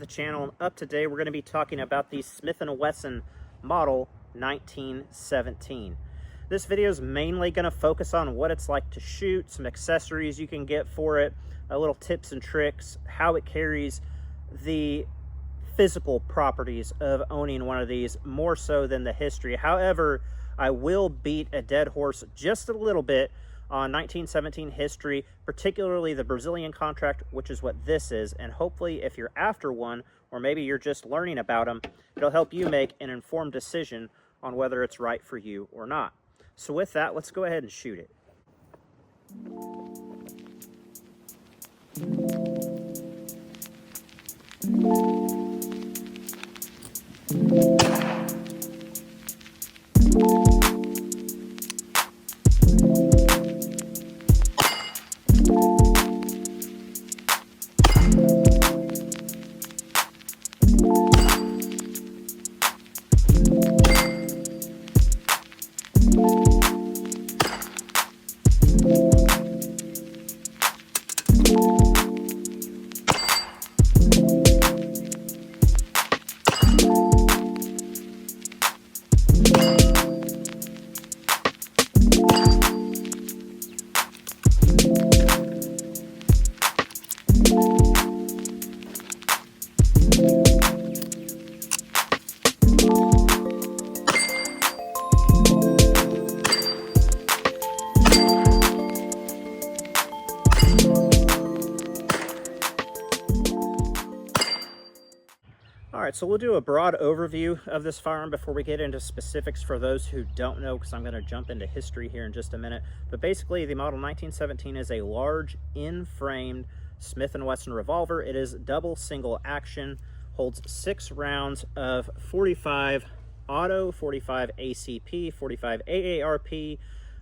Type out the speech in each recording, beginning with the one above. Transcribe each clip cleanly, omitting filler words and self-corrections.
the channel, and up today we're going to be talking about the Smith & Wesson Model 1917. This video is mainly going to focus on what it's like to shoot, some accessories you can get for it, a little tips and tricks, how it carries, the physical properties of owning one of these more so than the history. However, I will beat a dead horse just a little bit on 1917 history, particularly the Brazilian contract, which is what this is. And hopefully if you're after one, or maybe you're just learning about them, it'll help you make an informed decision on whether it's right for you or not. So with that, let's go ahead and shoot it. Alright, so we'll do a broad overview of this firearm before we get into specifics for those who don't know, because I'm going to jump into history here in just a minute. But basically, the Model 1917 is a large, in-framed Smith & Wesson revolver. It is double single action, holds 6 rounds of 45 auto, 45 ACP, 45 AARP,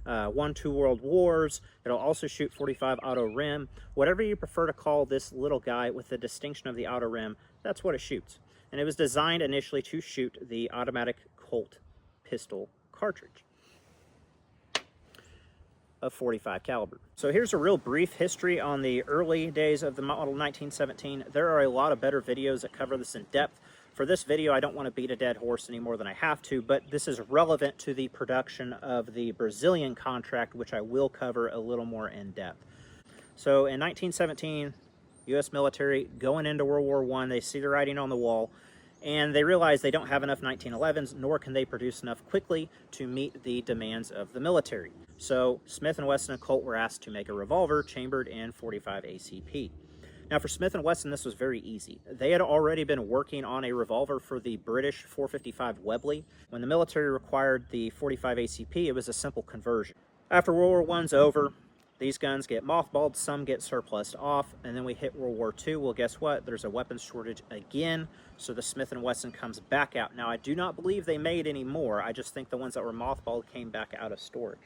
1-2 World Wars. It'll also shoot 45 auto rim. Whatever you prefer to call this little guy with the distinction of the auto rim, that's what it shoots. And it was designed initially to shoot the automatic Colt pistol cartridge of 45 caliber. So here's a real brief history on the early days of the Model 1917. There are a lot of better videos that cover this in depth. For this video, I don't want to beat a dead horse any more than I have to, but this is relevant to the production of the Brazilian contract, which I will cover a little more in depth. So in 1917, U.S. military going into World War I, they see the writing on the wall, and they realize they don't have enough 1911s, nor can they produce enough quickly to meet the demands of the military. So Smith & Wesson and Colt were asked to make a revolver chambered in 45 ACP. Now for Smith & Wesson, this was very easy. They had already been working on a revolver for the British 455 Webley. When the military required the 45 ACP, it was a simple conversion. After World War I's over, these guns get mothballed, some get surplused off, and then we hit World War II. Well, guess what? There's a weapons shortage again, so the Smith & Wesson comes back out. Now, I do not believe they made any more. I just think the ones that were mothballed came back out of storage.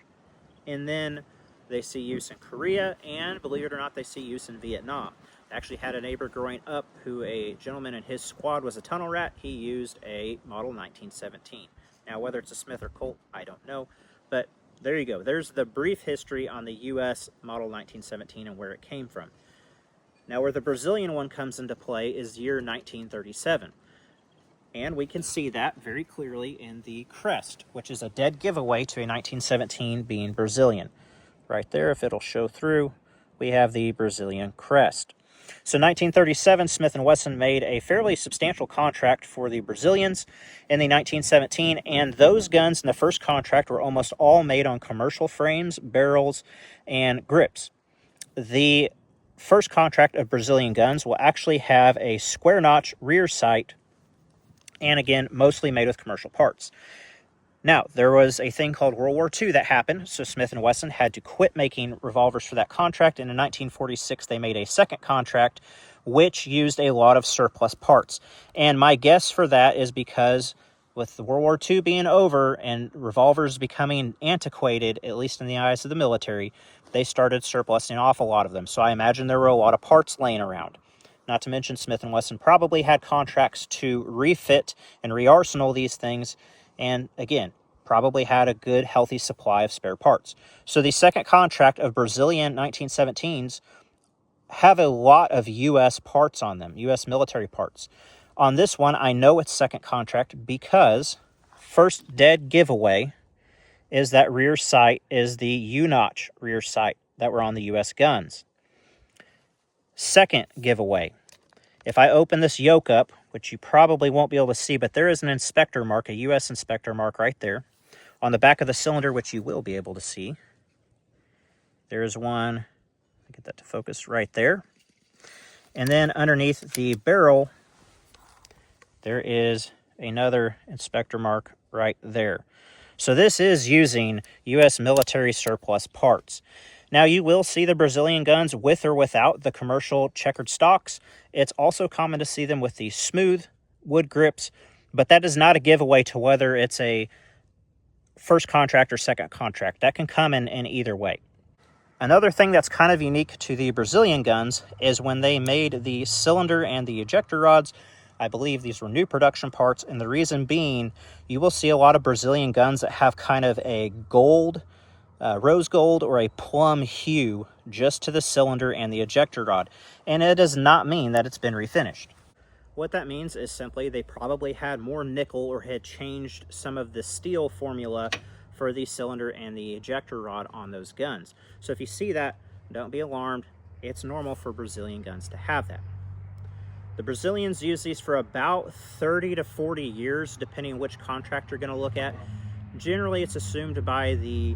And then they see use in Korea, and believe it or not, they see use in Vietnam. I actually had a neighbor growing up who a gentleman in his squad was a tunnel rat. He used a Model 1917. Now, whether it's a Smith or Colt, I don't know, but there you go. There's the brief history on the U.S. Model 1917 and where it came from. Now, where the Brazilian one comes into play is year 1937. And we can see that very clearly in the crest, which is a dead giveaway to a 1917 being Brazilian. Right there, if it'll show through, we have the Brazilian crest. So 1937, Smith & Wesson made a fairly substantial contract for the Brazilians in the 1917, and those guns in the first contract were almost all made on commercial frames, barrels, and grips. The first contract of Brazilian guns will actually have a square notch rear sight, and again, mostly made with commercial parts. Now, there was a thing called World War II that happened, so Smith & Wesson had to quit making revolvers for that contract, and in 1946 they made a second contract which used a lot of surplus parts. And my guess for that is because with the World War II being over and revolvers becoming antiquated, at least in the eyes of the military, they started surplusing off a lot of them. So I imagine there were a lot of parts laying around. Not to mention Smith & Wesson probably had contracts to refit and re-arsenal these things, and again, probably had a good, healthy supply of spare parts. So the second contract of Brazilian 1917s have a lot of U.S. parts on them, U.S. military parts. On this one, I know it's second contract because first dead giveaway is that rear sight is the U-notch rear sight that were on the U.S. guns. Second giveaway, if I open this yoke up, which you probably won't be able to see, but there is an inspector mark, a U.S. inspector mark right there. On the back of the cylinder, which you will be able to see, there is one, get that to focus right there. And then underneath the barrel, there is another inspector mark right there. So this is using U.S. military surplus parts. Now you will see the Brazilian guns with or without the commercial checkered stocks. It's also common to see them with the smooth wood grips, but that is not a giveaway to whether it's a first contract or second contract. That can come in either way. Another thing that's kind of unique to the Brazilian guns is when they made the cylinder and the ejector rods, I believe these were new production parts, and the reason being, you will see a lot of Brazilian guns that have kind of a gold, rose gold, or a plum hue just to the cylinder and the ejector rod, and it does not mean that it's been refinished. What that means is simply they probably had more nickel or had changed some of the steel formula for the cylinder and the ejector rod on those guns. So if you see that, don't be alarmed. It's normal for Brazilian guns to have that. The Brazilians use these for about 30 to 40 years, depending on which contract you're going to look at. Generally, it's assumed by the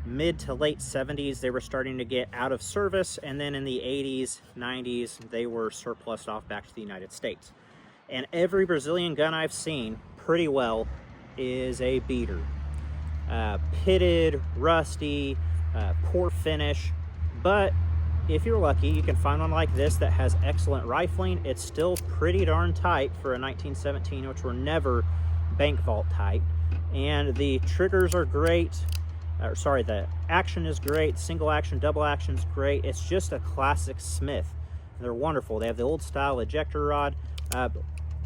mid to late 70s, they were starting to get out of service, and then in the 80s, 90s, they were surplused off back to the United States. And every Brazilian gun I've seen pretty well is a beater. Pitted, rusty, poor finish, but if you're lucky, you can find one like this that has excellent rifling. It's still pretty darn tight for a 1917, which were never bank vault tight. And the triggers are great. The action is great. Single action, double action is great. It's just a classic Smith. They're wonderful. They have the old style ejector rod.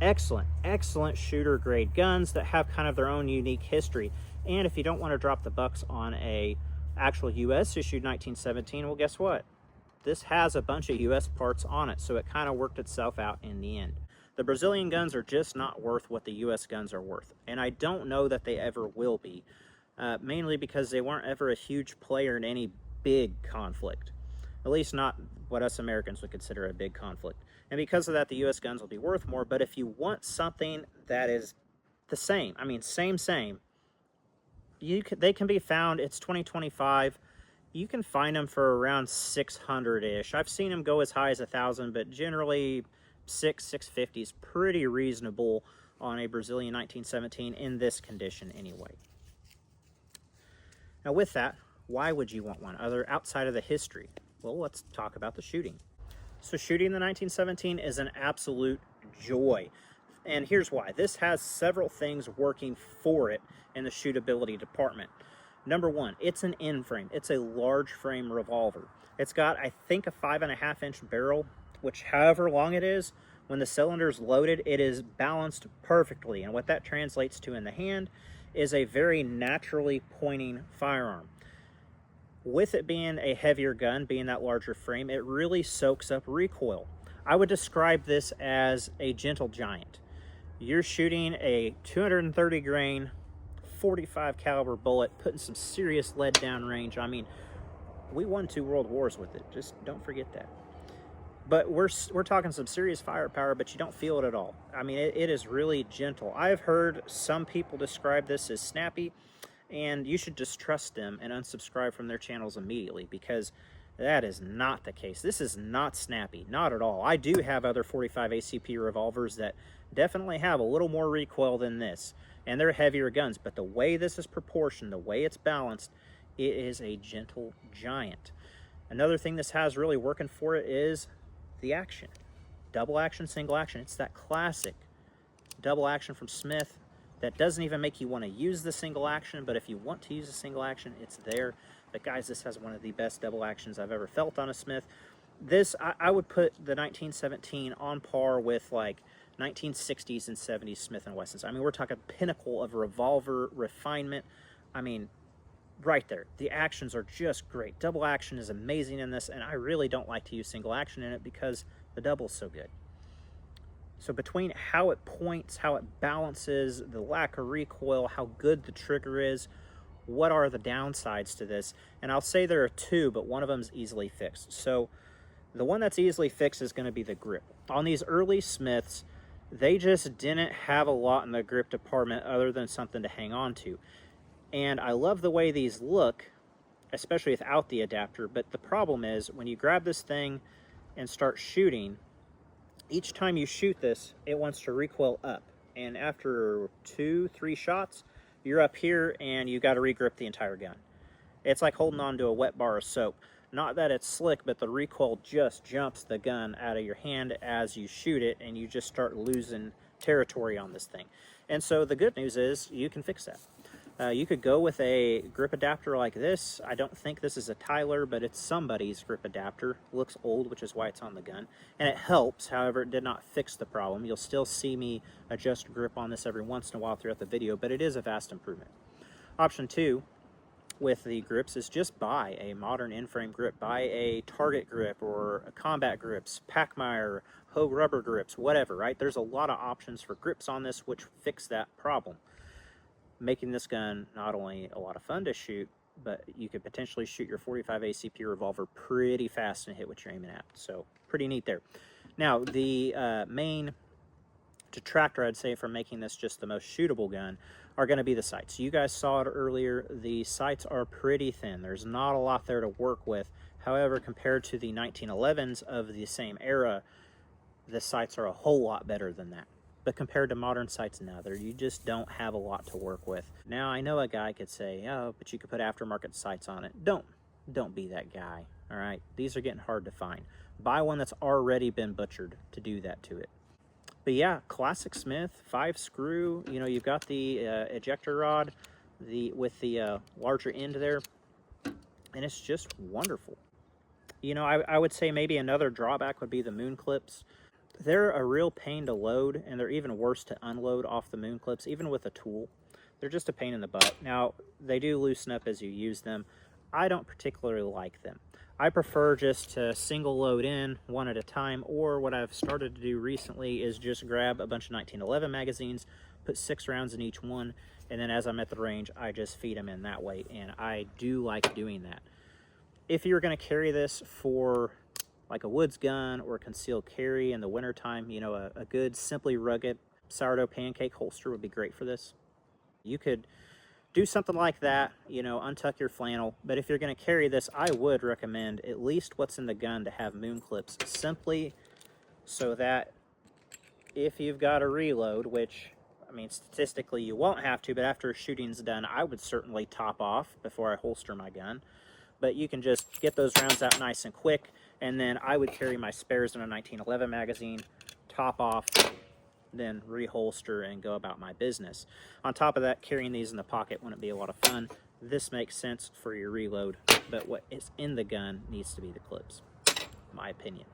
Excellent shooter grade guns that have kind of their own unique history. And if you don't want to drop the bucks on a actual U.S. issued 1917, well, guess what? This has a bunch of U.S. parts on it, so it kind of worked itself out in the end. The Brazilian guns are just not worth what the U.S. guns are worth, and I don't know that they ever will be, mainly because they weren't ever a huge player in any big conflict, at least not what us Americans would consider a big conflict. And because of that, the U.S. guns will be worth more, but if you want something that is the same, I mean, same, they can be found. It's 2025. You can find them for around 600-ish. I've seen them go as high as 1,000, but generally $650 is pretty reasonable on a Brazilian 1917 in this condition anyway. Now with that, why would you want one outside of the history? Well, let's talk about the shooting. So shooting the 1917 is an absolute joy. And here's why. This has several things working for it in the shootability department. Number one, it's an end frame. It's a large frame revolver. It's got, I think, a 5.5-inch barrel, which however long it is, when the cylinder is loaded, it is balanced perfectly. And what that translates to in the hand is a very naturally pointing firearm. With it being a heavier gun, being that larger frame, it really soaks up recoil. I would describe this as a gentle giant. You're shooting a 230 grain 45 caliber bullet, putting some serious lead down range. I mean, we won 2 world wars with it. Just don't forget that. But we're talking some serious firepower, but you don't feel it at all. I mean, it is really gentle. I've heard some people describe this as snappy, and you should just trust them and unsubscribe from their channels immediately, because that is not the case. This is not snappy, not at all. I do have other 45 ACP revolvers that definitely have a little more recoil than this, and they're heavier guns, but the way this is proportioned, the way it's balanced, it is a gentle giant. Another thing this has really working for it is the action. Double action, single action. It's that classic double action from Smith that doesn't even make you want to use the single action, but if you want to use a single action, it's there. But guys, this has one of the best double actions I've ever felt on a Smith. This, I would put the 1917 on par with like 1960s and 70s Smith & Wessons. I mean, we're talking pinnacle of revolver refinement. I mean, right there. The actions are just great. Double action is amazing in this, and I really don't like to use single action in it because the double's so good. So between how it points, how it balances, the lack of recoil, how good the trigger is, what are the downsides to this? And I'll say there are two, but one of them is easily fixed. So the one that's easily fixed is going to be the grip. On these early Smiths, they just didn't have a lot in the grip department other than something to hang on to. And I love the way these look, especially without the adapter, but the problem is when you grab this thing and start shooting, each time you shoot this, it wants to recoil up. And after 2-3 shots, you're up here and you got to regrip the entire gun. It's like holding on to a wet bar of soap. Not that it's slick, but the recoil just jumps the gun out of your hand as you shoot it, and you just start losing territory on this thing. And so the good news is you can fix that. You could go with a grip adapter like this. I don't think this is a Tyler, but it's somebody's grip adapter. It looks old, which is why it's on the gun. And it helps, however, it did not fix the problem. You'll still see me adjust grip on this every once in a while throughout the video, but it is a vast improvement. Option 2 with the grips is just buy a modern in-frame grip. Buy a Target grip or a Combat grips, Packmeyer, Hogue rubber grips, whatever, right? There's a lot of options for grips on this which fix that problem, making this gun not only a lot of fun to shoot, but you could potentially shoot your 45 ACP revolver pretty fast and hit what you're aiming at. So pretty neat there. Now the main detractor, I'd say, from making this just the most shootable gun are going to be the sights. You guys saw it earlier. The sights are pretty thin. There's not a lot there to work with. However, compared to the 1911s of the same era, the sights are a whole lot better than that. But compared to modern sights now, you just don't have a lot to work with. Now, I know a guy could say, oh, but you could put aftermarket sights on it. Don't be that guy, all right? These are getting hard to find. Buy one that's already been butchered to do that to it. But yeah, classic Smith, 5-screw. You know, you've got the ejector rod with the larger end there, and it's just wonderful. You know, I would say maybe another drawback would be the moon clips. They're a real pain to load, and they're even worse to unload off the moon clips, even with a tool. They're just a pain in the butt. Now, they do loosen up as you use them. I don't particularly like them. I prefer just to single load in one at a time, or what I've started to do recently is just grab a bunch of 1911 magazines, put 6 rounds in each one, and then as I'm at the range, I just feed them in that way, and I do like doing that. If you're going to carry this for like a woods gun or concealed carry in the wintertime, you know, a good Simply Rugged sourdough pancake holster would be great for this. You could do something like that, you know, untuck your flannel. But if you're going to carry this, I would recommend at least what's in the gun to have moon clips, simply so that if you've got a reload, which, I mean, statistically you won't have to, but after shooting's done, I would certainly top off before I holster my gun. But you can just get those rounds out nice and quick, and then I would carry my spares in a 1911 magazine, top off, then reholster and go about my business. On top of that, carrying these in the pocket wouldn't be a lot of fun. This makes sense for your reload, but what is in the gun needs to be the clips, my opinion.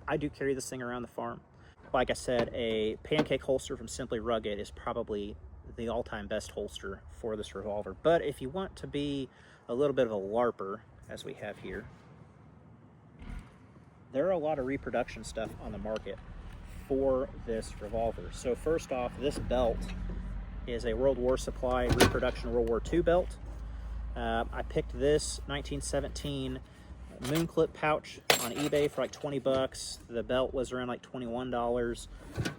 I do carry this thing around the farm. Like I said, a pancake holster from Simply Rugged is probably the all-time best holster for this revolver. But if you want to be a little bit of a LARPer, as we have here, there are a lot of reproduction stuff on the market for this revolver. So first off, this belt is a World War supply reproduction World War II belt. I picked this 1917 moon clip pouch on eBay for like 20 bucks. The belt was around like $21,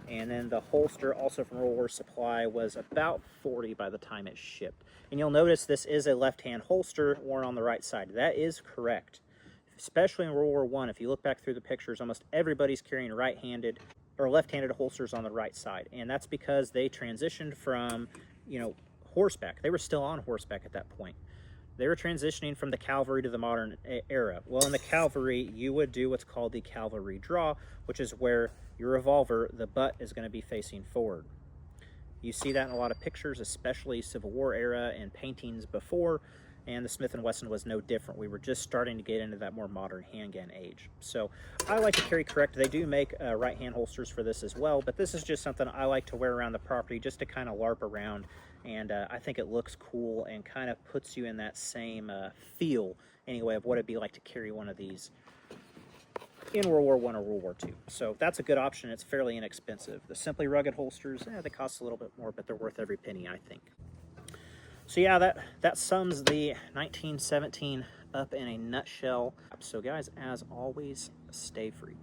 and then the holster, also from World War supply, was about 40 by the time it shipped. And you'll notice this is a left-hand holster worn on the right side. That is correct, especially in World War I. If you look back through the pictures, almost everybody's carrying right-handed or left-handed holsters on the right side, and that's because they transitioned from, you know, horseback. They were still on horseback at that point. They were transitioning from the cavalry to the modern era. Well, in the cavalry, you would do what's called the cavalry draw, which is where your revolver, the butt, is going to be facing forward. You see that in a lot of pictures, especially Civil War era and paintings before, and the Smith & Wesson was no different. We were just starting to get into that more modern handgun age. So I like to carry correct. They do make right-hand holsters for this as well, but this is just something I like to wear around the property just to kind of LARP around and I think it looks cool and kind of puts you in that same feel, anyway, of what it'd be like to carry one of these in World War I or World War II. So that's a good option. It's fairly inexpensive. The Simply Rugged holsters, they cost a little bit more, but they're worth every penny, I think. So yeah, that sums the 1917 up in a nutshell. So guys, as always, stay free.